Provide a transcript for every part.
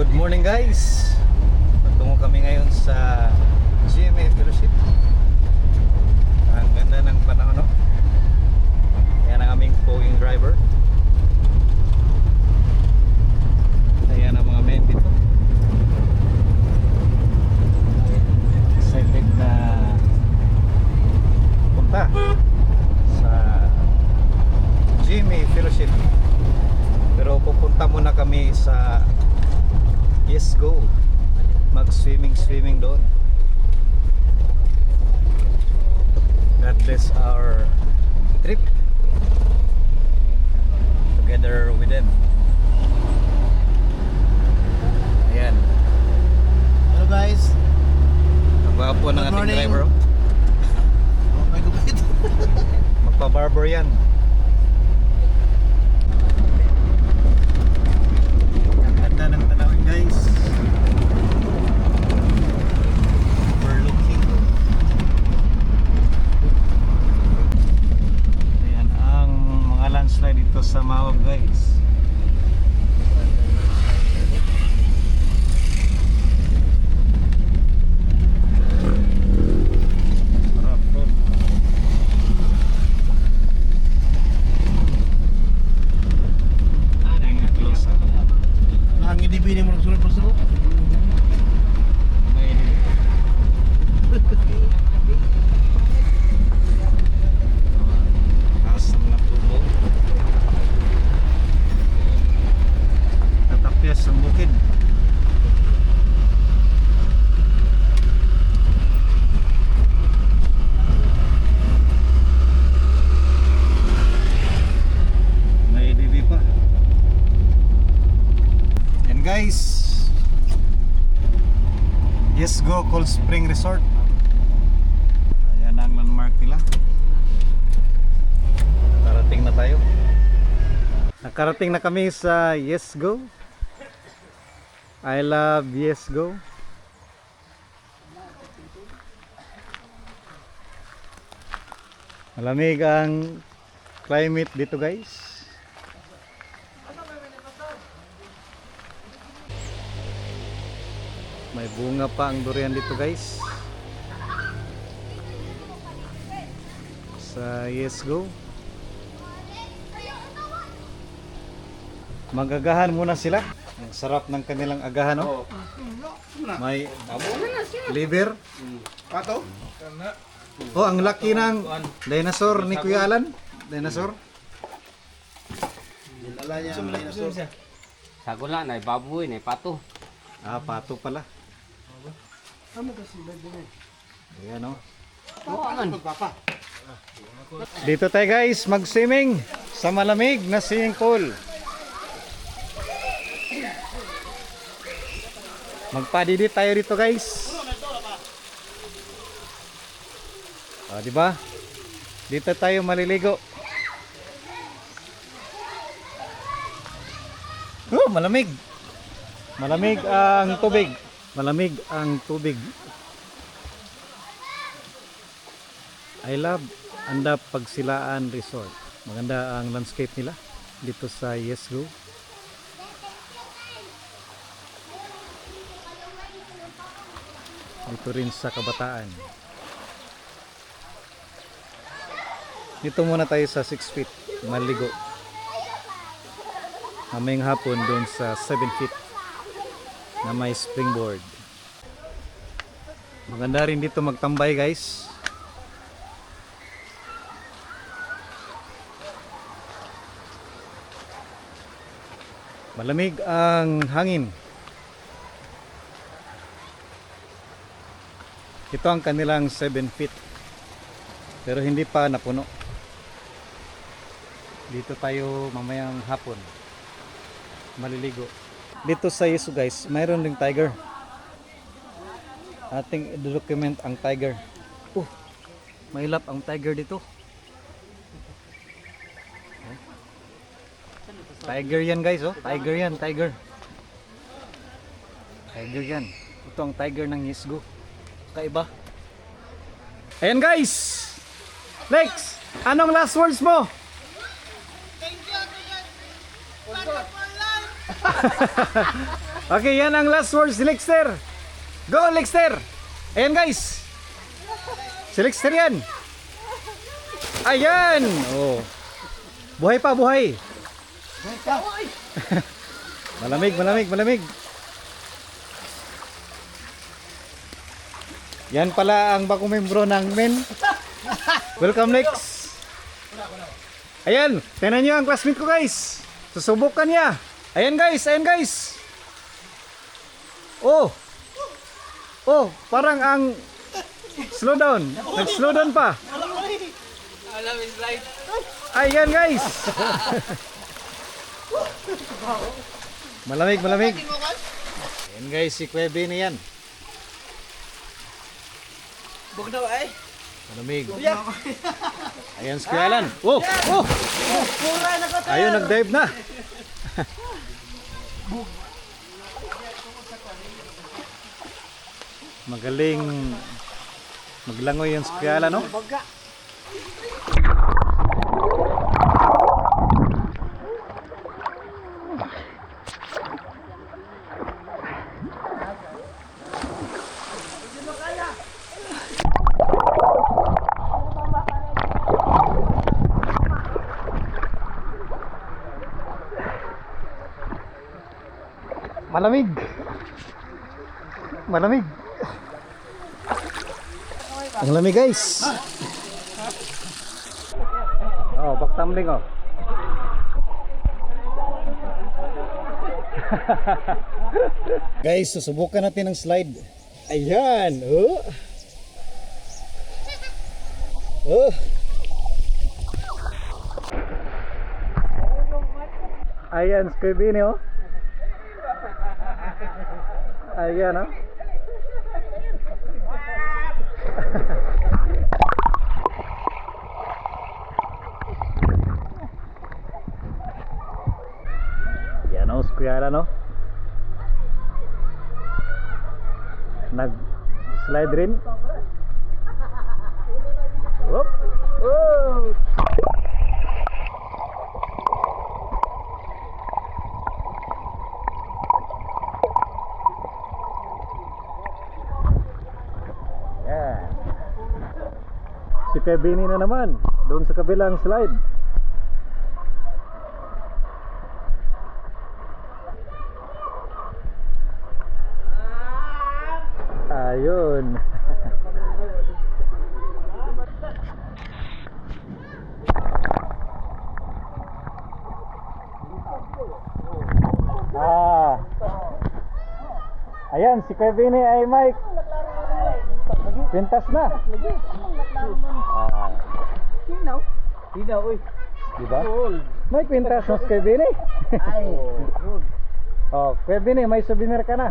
Good morning guys. Patungo kami ngayon sa GMA Fellowship. Ang ganda ng panahon, no? Ayan ang aming poging driver. Ayan ang mga men dito. Excited na punta sa GMA Fellowship. Pero pupunta muna kami sa Yes Go. Mag-swimming doon. God bless our trip together with them. Ayan. Hello guys. Ang gwapo ng Good ating morning. driver. Oh my God. Magpa-barber yan. Ang ganda ng tanawin guys. Overlooking. Ayan ang mga landslide dito sa Mawag guys. Rough road. Close up. Nangangin di bini mo nagsulod pa sa loob. May taas ng mga tubo. Tatapyas ang bukid. May bibi pa. Yan guys. Yes Go Cold Spring Resort. Ayan ang landmark nila. Nakarating na tayo. Nakarating na kami sa Yes Go. I love Yes Go. Malamig ang climate dito guys. May bunga pa ang durian dito guys. Sa Yes Go. Magagahan muna sila. Ang sarap ng kanilang agahan, no? May liver. Pato? Oh, ang laki ng dinosaur ni Kuya Alan. Dinosaur. Dala niya ang dinosaur. Sagula na baboy na pato. Ah, pato pala. Ayan, no? Papa. Dito tayo guys, mag-swimming sa malamig na swimming pool. Magpadidit tayo dito guys. Ah, di ba? Dito tayo maliligo. Oh, malamig. Malamig ang tubig. Malamig ang tubig. I love Andap Pagsilaan Resort. Maganda ang landscape nila dito sa Yes Go. Dito rin sa Kabataan. Dito muna tayo sa 6 feet. Maligo. Mamayang hapon doon sa 7 feet na may springboard. Maganda rin dito magtambay guys. Malamig ang hangin. Ito ang kanilang 7 feet. Pero hindi pa napuno. Dito tayo mamayang hapon. Maliligo. Dito sa Yesu guys, mayroon ding tiger. Ating i-document ang tiger. Mailap ang tiger dito. Tiger yan guys, oh. Tiger yan, tiger. Tiger yan. Ito ang tiger ng Yesgo. Kaiba. Ayan guys. Lex, anong last words mo? Thank you, Wonderful life! Okay, yan ang last words si Lexter. Go, Lexter! Ayan guys. Si Lexter yan. Ayan! Oh. Buhay pa, buhay. Malamig, malamig, malamig. Yan pala ang bagong membro ng men. Welcome Lex. Ayan, tingnan nyo ang classmate ko guys. Susubukan niya. Ayan guys, ayan guys. Oh. Oh, parang ang slow down. Nag-slow down pa. Ayan guys. Malamig, malamig. Ayan guys, si Kuya Benny yan. Malamig. Ayan si Kuya Alan. Oh, oh. Ayun, nag-dive na. Magaling maglangoy yung si Kuya Alan, no? Malamig. Malamig. Ang lamig guys. Oh, back tumbling oh. Guys, susubukan natin ang slide. Ayan, oh. Oh. Ayan, Skybini oh. Ayan oh. Yan o, Kuya Alan o. Nag-slide rin. Whoop! Oh! Yan. Si Kevin na naman, doon sa kabilang slide. Ayun. Ayan, si Kevin ay Mike. Pintas na. Tinaw. Tinaw, uy. Diba? May pintas na si Kevin eh. Ay, good. Oh, Kevin eh, may souvenir ka na.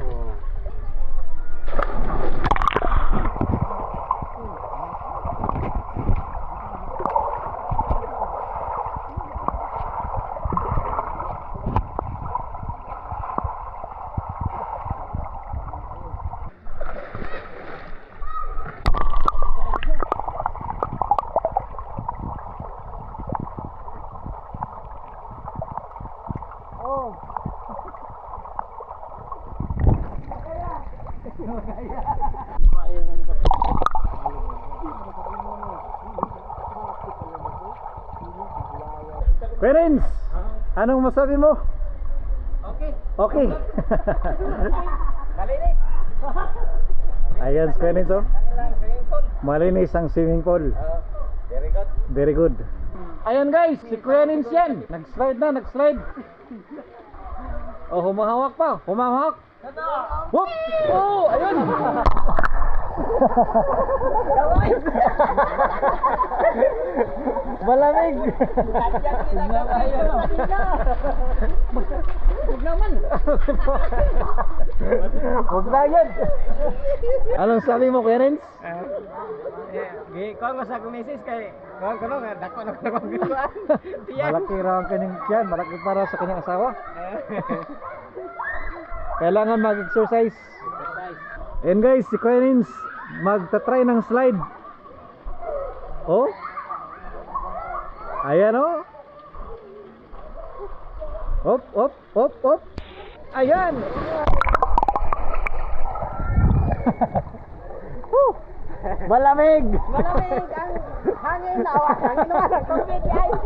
Parents, anong masabi mo? Okay. Okay. Malinis. Ayan, Parents oh. Malinis ang swimming pool. Very good. Very good. Ayan guys, si Kuya Nins yan. Nag-slide na, nag-slide. Oh, humahawak pa. Humahawak. Whoop! Oh, ayun. Malamig. Huwag naman. Huwag na yan. Anong sabi mo, Kuya Nins? Kung mas ako misis kay kung dako na ko gituan. Malaki raw ang kanyang tiyan. Malaki para sa kanyang asawa. Kailangan mag-exercise. And guys, si Kuya Nins magta-try ng slide. Oh. Ayan oh. Hop, hop, hop, hop. Ayan. Malamig! Malamig ang hangin. Hangin naman ang tubig guys.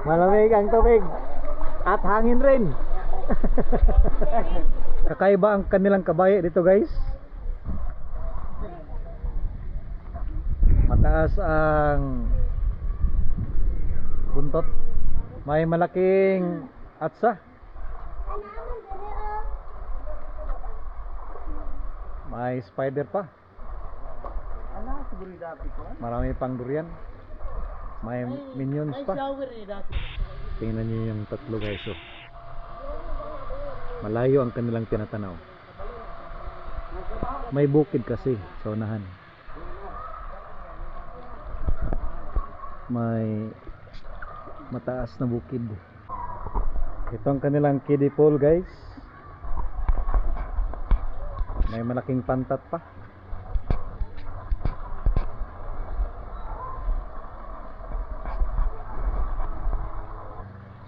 Malamig ang tubig. At hangin rin. Kakaiba ang kanilang kabayo dito guys. Mataas ang buntot. May malaking atsa. May spider pa. Marami pang durian. May minions pa. Tingnan niyo yung tatlo guys. Oh. Malayo ang kanilang tinatanaw. May bukid kasi sa unahan. May mataas na bukid. Ito ang kanilang kiddie pool guys. May malaking pantat pa.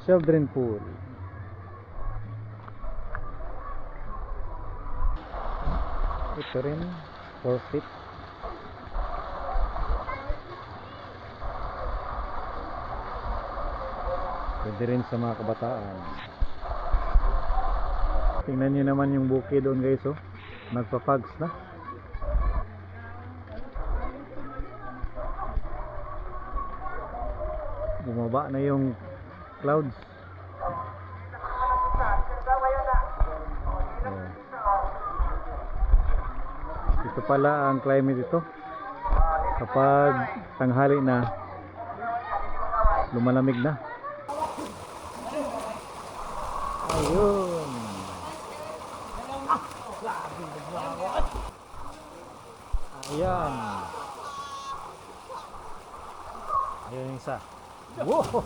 Children pool. Ito rin 4 feet. Pwede rin sa mga kabataan. Tingnan nyo naman yung bukid doon guys. Oh. Nagpapags na. Bumaba na yung clouds. Oh. Ito pala ang climate dito. Kapag tanghali na, lumalamig na. Ayun. Ayan. Ayun yung isa. Wow.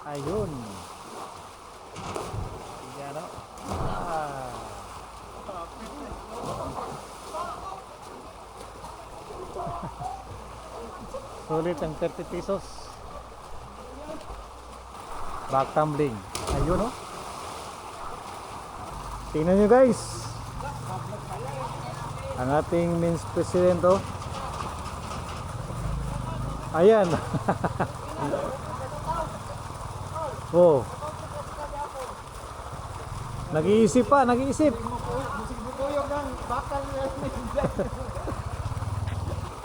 Ayun. Yan o. Sulit ang 30 pesos. Back tumbling. Ayun o. Tingnan nyo guys. Ang ating Men's President o. Ayan. Oh. Nag-iisip pa, nag-iisip.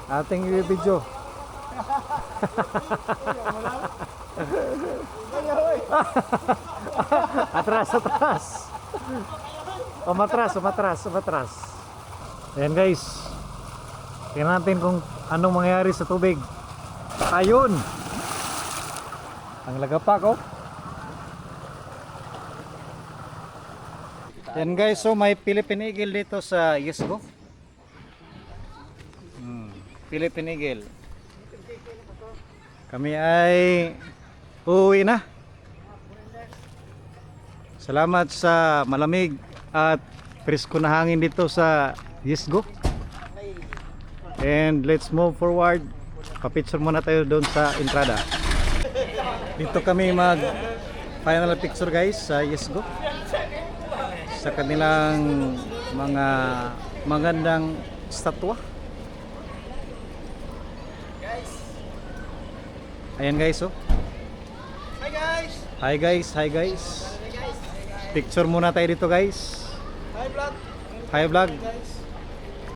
Ating i-video. Atras, atras. Umatras. Ayan guys. Tingnan natin kung anong mangyayari sa tubig. Ayun. Ang lagapak oh. Yan guys, so may Philippine Eagle dito sa Yesgo. Philippine Eagle. Kami ay uuwi na. Salamat sa malamig at presko na hangin dito sa Yesgo. And let's move forward. Pa-picture muna tayo doon sa entrada. Dito kami mag final picture guys sa Yesgo. Sa kanilang mga magandang statwa. Ayan guys oh. Hi guys. Picture muna tayo dito guys. Hi vlog.